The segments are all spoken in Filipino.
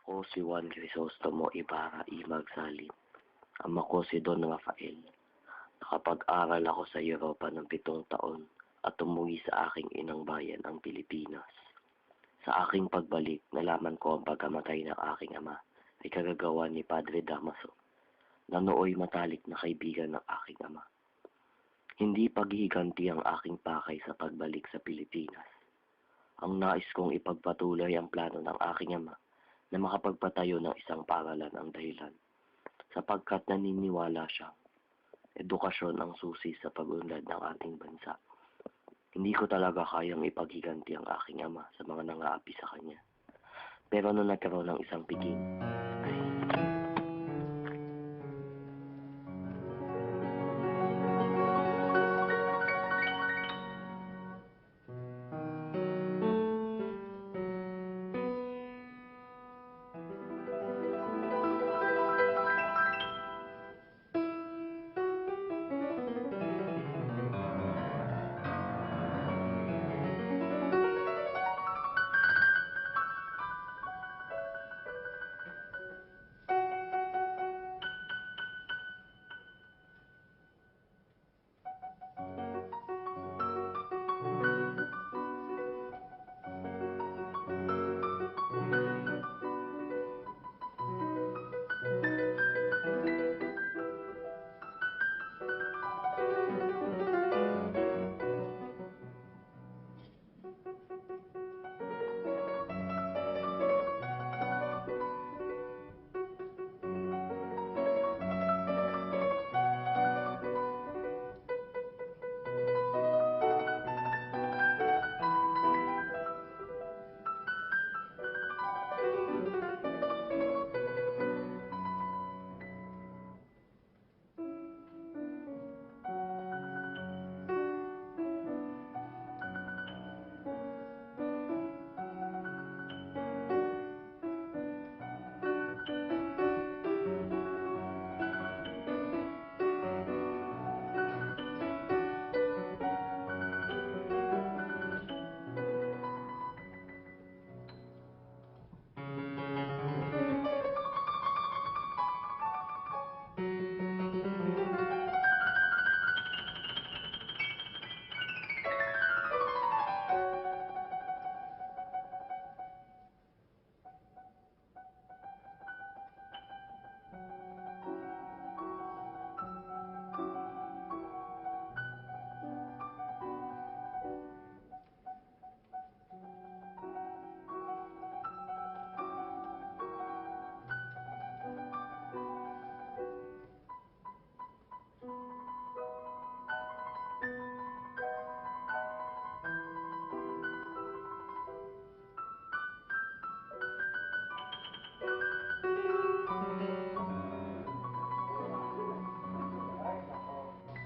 Ako si Juan Crisostomo Ibarra I. Magsalin. Ama ko si Don Rafael. Nakapag-aral ako sa Europa ng 7 taon at umuwi sa aking inang bayan, ang Pilipinas. Sa aking pagbalik, nalaman ko ang pagkamatay ng aking ama ay kagagawa ni Padre Damaso, na nooy matalik na kaibigan ng aking ama. Hindi paghihiganti ang aking pakay sa pagbalik sa Pilipinas. Ang nais kong ipagpatuloy ang plano ng aking ama na makapagpatayo ng isang paaralan ang dahilan, sapagkat naniniwala siyang edukasyon ang susi sa pag-unlad ng ating bansa. Hindi ko talaga kayang ipaghiganti ang aking ama sa mga nangaapi sa kanya. Pero nung nagkaroon ng isang piging,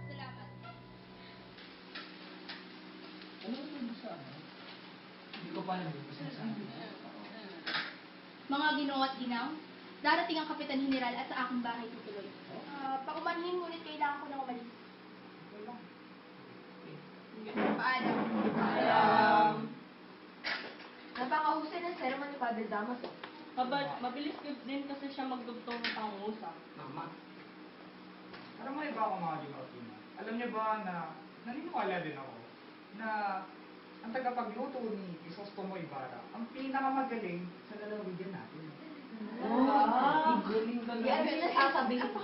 Salamat. Ano ito mo sa ano? Hindi ko pa nabibigyan sa akin. Mga ginoo at ginaw, darating ang Kapitan General at sa aking bahay tutuloy. Paumanhin, ngunit kailangan ko nang umalis. Wala. Paalam. Paalam. Napakahusay ng sermon ni Padre Damaso. Mabilis din kasi siya magdugtong ng pangungusap. Mama. Parang may iba ako mga ginautin. Alam niyo ba na naniniwala din ako na ang tagapagluto ni Crisostomo Ibarra ang pinakamagaling sa lalawigan natin. Wow! Galing Yan yung nasasabihin ko.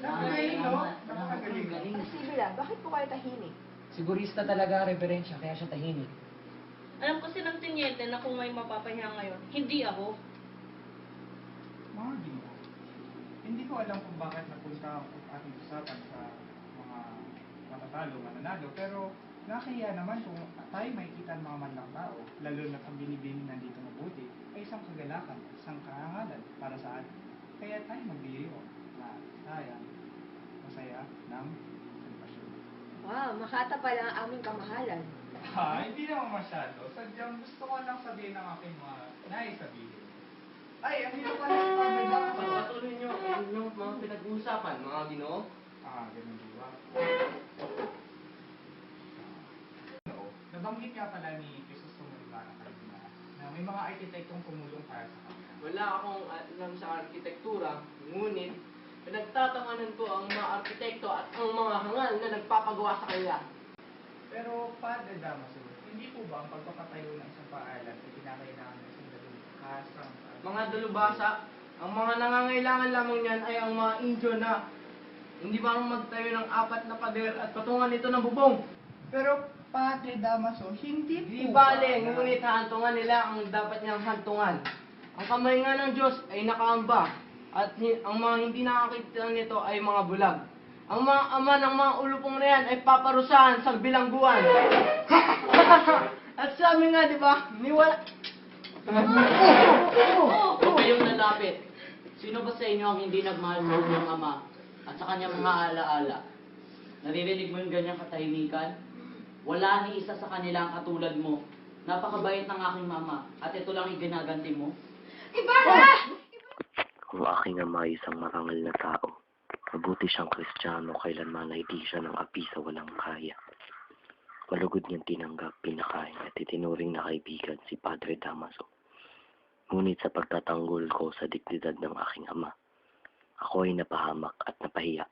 Napakagaling, no? Napakagaling. Sibila, bakit po kayo tahimik? Sigurista talaga, reverensya, kaya siya tahimik. Alam ko silang tinyente na kung may mapapahiya ngayon, hindi ako. Mga ginoo. Hindi ko alam kung bakit napunta ang ating usapan sa mga matatalo, mananalo, pero nakakaya naman kung tayo makikita ng mga manlang tao, lalo na ang binibini nandito mabuti, ay isang kagalakan, isang karangalan para sa atin. Kaya tayo magbiro na tayo masaya ng selebrasyon. Wow, makata pala ang aming kamahalan. Hindi naman masyado. Sadyang gusto ko lang sabihin ng aking mga nais sabihin. Ay, andito pala si Padre Damaso. pagpatuloy niyo ang inyong mga pinag-uusapan, mga ginoo. Ganun di ba? Nabanggit nga pala ni Crisostomo Ibarra kanina na na may mga arkitektong tumulong para sa kanya. Wala akong alam sa arkitektura, ngunit pinagtatanganan ko ang mga arkitekto at ang mga hangal na nagpapagawa sa kanila. Pero Padre Damaso, hindi po ba ang pagpapatayo ng isang paaralan ay kinakailangan ng isang dalubhasang Mga dalubhasa, ang mga nangangailangan lamang niyan ay ang mga Indio na hindi ba magtayo ng 4 na pader at patungan nito ng bubong. Pero Padre Damaso, hindi Di po ba bale, na- ngunit hantungan nila ang dapat niyang hantungan. Ang kamay nga ng Diyos ay nakaamba at ang mga hindi nakakita nito ay mga bulag. Ang mga ama ng mga ulupong na yan ay paparusahan sa bilangguan. At sabi nga, di ba, niwala... Huwag kayong lalapit. Sino ba sa inyo ang hindi nagmahal sa kanyang ama at sa kanyang mga alaala? Naririnig mo yung ganyang katahimikan? Wala ni isa sa kanila ang katulad mo. Napakabait ng aking mama at ito lang iginaganti mo. Kung aking ama ay isang marangal na tao, mabuti siyang Kristiyano kailanman ay di siya ng api sa walang kaya. Malugod niyang tinanggap, pinakain at itinuring na kaibigan si Padre Damaso. Ngunit sa pagtatanggol ko sa dignidad ng aking ama, ako ay napahamak at napahiya.